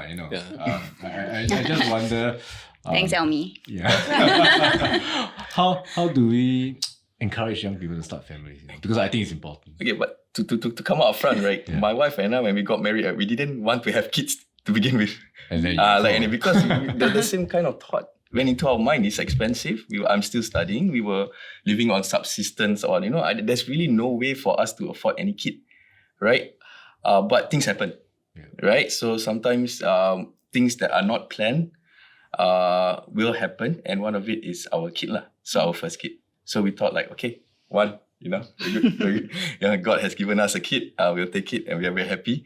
I just wonder. Thanks, Elmie. Yeah. How do we encourage young people to start families? Because I think it's important. Okay, but to come out front, right? Yeah. My wife and I, when we got married, we didn't want to have kids to begin with. And then because the same kind of thought went into our mind. It's expensive. I'm still studying. We were living on subsistence, or there's really no way for us to afford any kid, right? But things happen, right? So sometimes things that are not planned will happen, and one of it is our kid lah. So our first kid. So we thought okay, one, very good. Yeah, God has given us a kid. We'll take it, and we are very happy.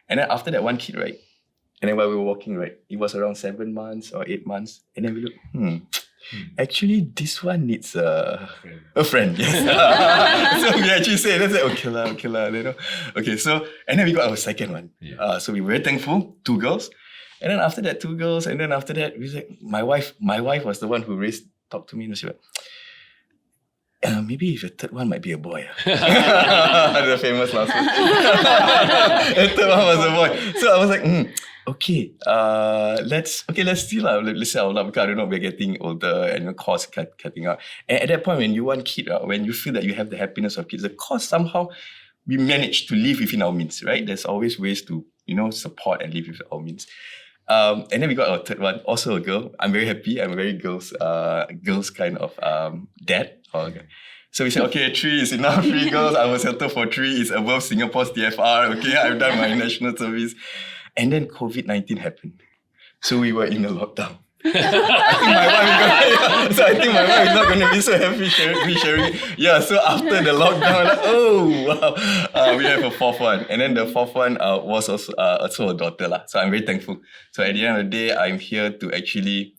And then after that one kid, right? And then while we were walking, right, it was around 7 months or 8 months, and then we looked, actually this one needs a friend. Yes. So we actually said, okay lah. Okay, so and then we got our second one. Yeah. So we were very thankful, 2 girls. And then after that, 2 girls. And then after that, we said, my wife was the one who talked to me and she went, maybe if the third one might be a boy. The famous last one. The third one was a boy. So I was like, okay, let's see lah. Let's say out loud, because I don't know, we're getting older and the cost cutting out. And at that point, when you want kid, when you feel that you have the happiness of kids, the cost somehow we manage to live within our means, right? There's always ways to support and live within our means. And then we got our third one, also a girl. I'm very happy. I'm a very girls kind of dad. So we said, okay, 3 is enough. 3 girls. I will settle for 3. It's above Singapore's TFR. Okay, I've done my national service. And then COVID-19 happened. So we were in a lockdown. I think my wife is not going to be so happy sharing it. Yeah, so after the lockdown, wow, we have a 4th one. And then the 4th one was also a daughter lah. So I'm very thankful. So at the end of the day, I'm here to actually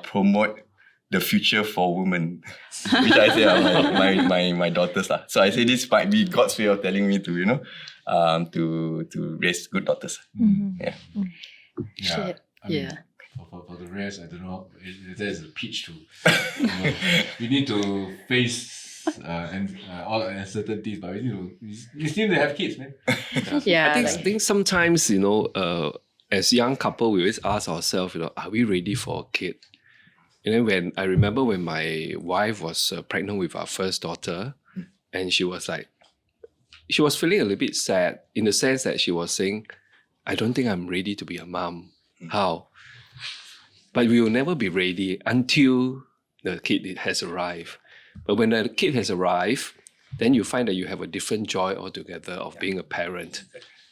promote the future for women, which I say are my daughters lah. So I say this might be God's way of telling me to to raise good daughters. Mm-hmm. Yeah. For the rest, I don't know if there's a pitch to. We need to face all the uncertainties, but we still need to have kids, man. Yeah. I think sometimes as young couple, we always ask ourselves, are we ready for a kid? And then I remember when my wife was pregnant with our first daughter, and she was feeling a little bit sad in the sense that she was saying, I don't think I'm ready to be a mom. How? But we will never be ready until the kid has arrived. But when the kid has arrived, then you find that you have a different joy altogether of being a parent.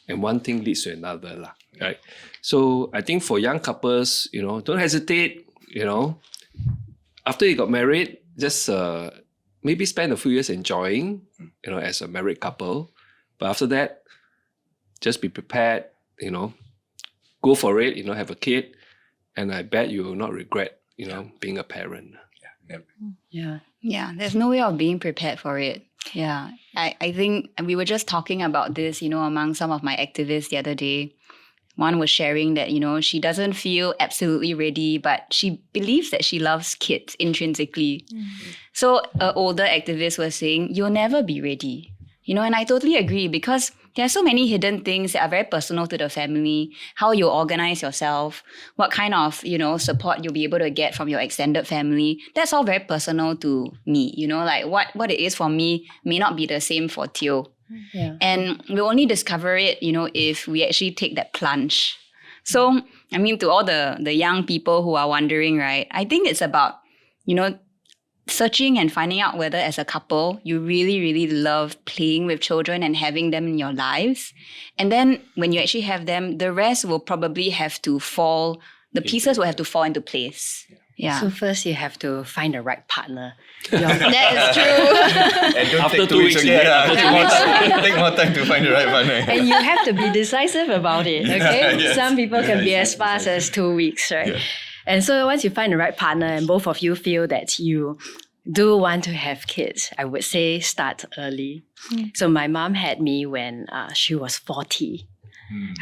And one thing leads to another. Right? So I think for young couples, don't hesitate, After you got married, just maybe spend a few years enjoying, as a married couple. But after that, just be prepared, go for it, have a kid. And I bet you will not regret, being a parent. Yeah. Yeah, there's no way of being prepared for it. Yeah. I think we were just talking about this, among some of my activists the other day. One was sharing that, she doesn't feel absolutely ready, but she believes that she loves kids intrinsically. So an older activist was saying, you'll never be ready. And I totally agree, because there are so many hidden things that are very personal to the family, how you organize yourself, what kind of, support you'll be able to get from your extended family. That's all very personal to me, like what it is for me may not be the same for Theo. Yeah. And we'll only discover it, if we actually take that plunge. So, I mean, to all the young people who are wondering, right, I think it's about, searching and finding out whether as a couple, you really, really love playing with children and having them in your lives. And then when you actually have them, the rest will probably have to fall, the pieces will have to fall into place. Yeah. So first you have to find the right partner. That is true. And don't After take 2 2 weeks weeks, again. yeah. Take more time to find the right partner. And you have to be decisive about it, okay? Yes. Some people can be as fast as 2 weeks, right? Yeah. And so once you find the right partner and both of you feel that you do want to have kids, I would say start early. So my mom had me when she was 40,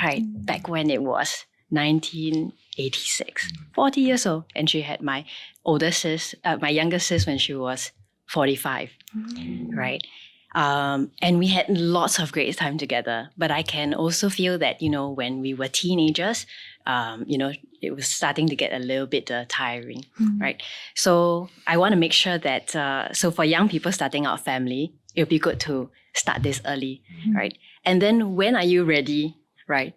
right? Back when it was 1986, 40 years old. And she had my my younger sis when she was 45, right? And we had lots of great time together. But I can also feel that, when we were teenagers, it was starting to get a little bit tiring, right? So I want to make sure that, so for young people starting out a family, it would be good to start this early, right? And then when are you ready, right?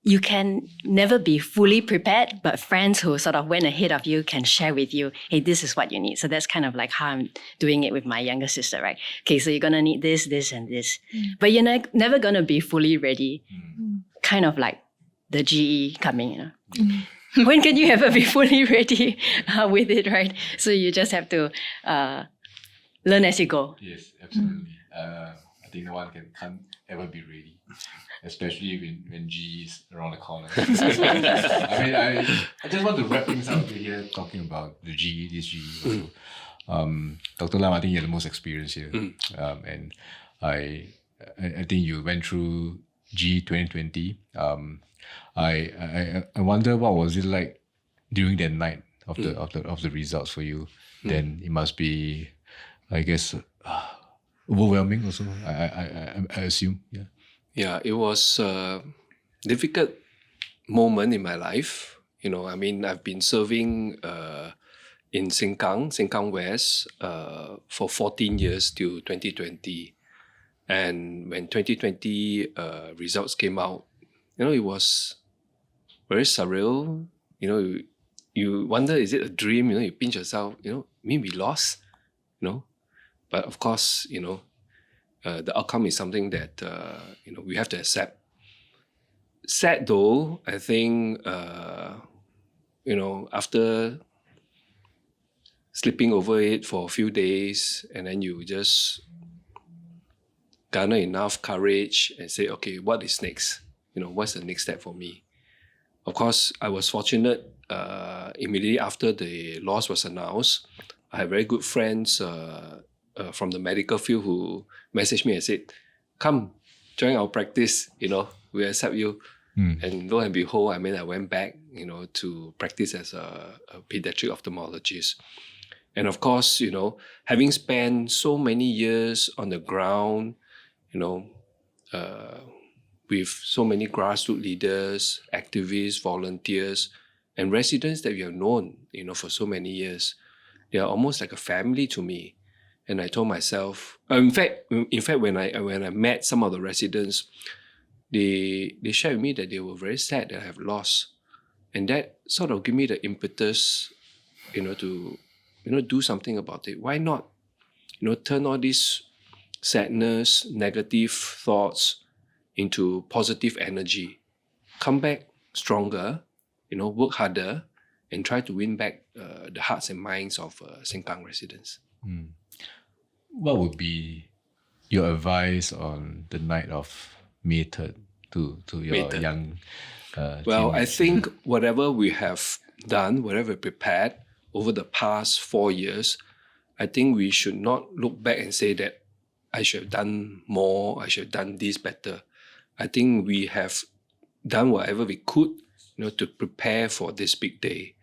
You can never be fully prepared, but friends who sort of went ahead of you can share with you, hey, this is what you need. So that's kind of like how I'm doing it with my younger sister, right? Okay, so you're going to need this, this, and this. But you're never going to be fully ready. Kind of like the GE coming, When can you ever be fully ready with it, right? So you just have to learn as you go. Yes, absolutely. I think no one can't ever be ready. Especially when G is around the corner. I just want to wrap things up here talking about the G, this G. Dr. Lam, I think you're the most experienced here. And I think you went through G 2020. I wonder what was it like during that night of the results for you. Then it must be, I guess, overwhelming also. I assume, yeah. Yeah, it was a difficult moment in my life. I've been serving in Sengkang West for 14 years till 2020. And when 2020 results came out, it was very surreal. You wonder, is it a dream? You pinch yourself, we lost, But of course, the outcome is something that, we have to accept. Sad though, I think, after sleeping over it for a few days, and then you just garner enough courage and say, okay, what is next? What's the next step for me? Of course, I was fortunate immediately after the loss was announced. I had very good friends from the medical field who messaged me and said, come, join our practice, we accept you. And lo and behold, I went back, to practice as a pediatric ophthalmologist. And of course, having spent so many years on the ground, with so many grassroots leaders, activists, volunteers, and residents that we have known, for so many years, they are almost like a family to me. And I told myself, in fact, when I met some of the residents, they shared with me that they were very sad that I have lost, and that sort of gave me the impetus, to do something about it. Why not, turn all this sadness, negative thoughts into positive energy, come back stronger, work harder, and try to win back the hearts and minds of Sengkang residents. What would be your advice on the night of May 3rd to your young Well, I teammates? think whatever we have done, whatever we prepared over the past 4 years, I think we should not look back and say that I should have done more, I should have done this better. I think we have done whatever we could, to prepare for this big day.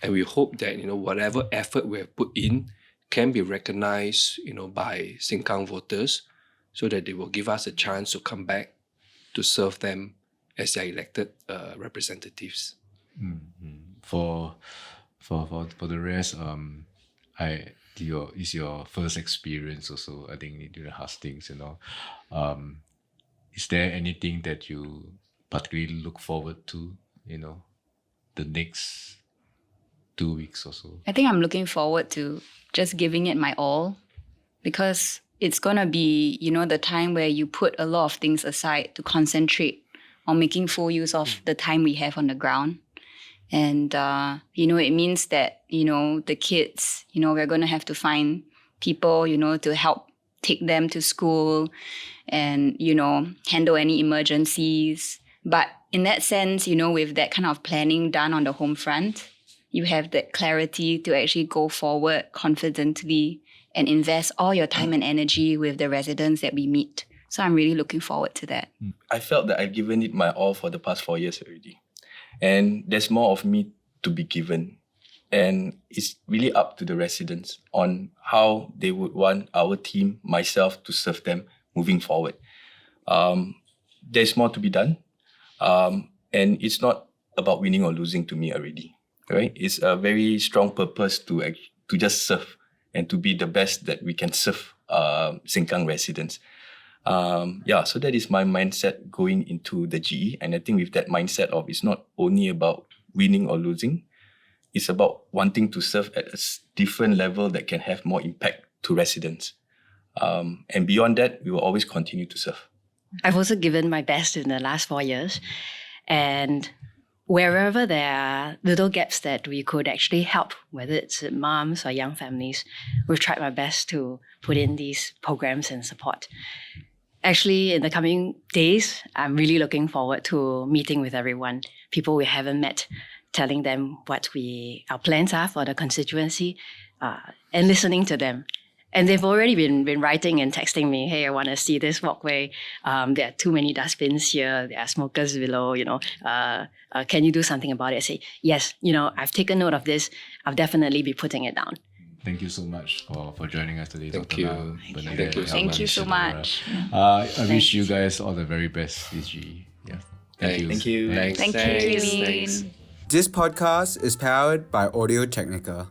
And we hope that, whatever effort we have put in can be recognized, by Sengkang voters, so that they will give us a chance to come back to serve them as their elected representatives. For the rest, I is your first experience also, I think, during hustings, is there anything that you particularly look forward to, the next 2 weeks or so? I think I'm looking forward to just giving it my all, because it's going to be, the time where you put a lot of things aside to concentrate on making full use of the time we have on the ground. And, it means that, the kids, we're going to have to find people, to help take them to school and, handle any emergencies. But in that sense, with that kind of planning done on the home front, you have that clarity to actually go forward confidently and invest all your time and energy with the residents that we meet. So I'm really looking forward to that. I felt that I've given it my all for the past 4 years already. And there's more of me to be given. And it's really up to the residents on how they would want our team, myself, to serve them moving forward. There's more to be done. And it's not about winning or losing to me already. Right? It's a very strong purpose to just serve and to be the best that we can serve Sengkang residents. So that is my mindset going into the GE. And I think with that mindset of it's not only about winning or losing, it's about wanting to serve at a different level that can have more impact to residents. And beyond that, we will always continue to serve. I've also given my best in the last 4 years. And wherever there are little gaps that we could actually help, whether it's moms or young families, we've tried my best to put in these programs and support. Actually, in the coming days, I'm really looking forward to meeting with everyone, people we haven't met, telling them what our plans are for the constituency, and listening to them. And they've already been writing and texting me, hey, I want to see this walkway. There are too many dustbins here. There are smokers below, can you do something about it? I say, yes, I've taken note of this. I'll definitely be putting it down. Thank you so much for joining us today. Thank Dr. you. Lam, Thank Bernadette, you. Thank you so Theodora. much. I wish you guys all the very best this GE. Yeah. Thank you. Thank you. Thanks. Thank you, Thanks. Eileen. Thanks. This podcast is powered by Audio Technica.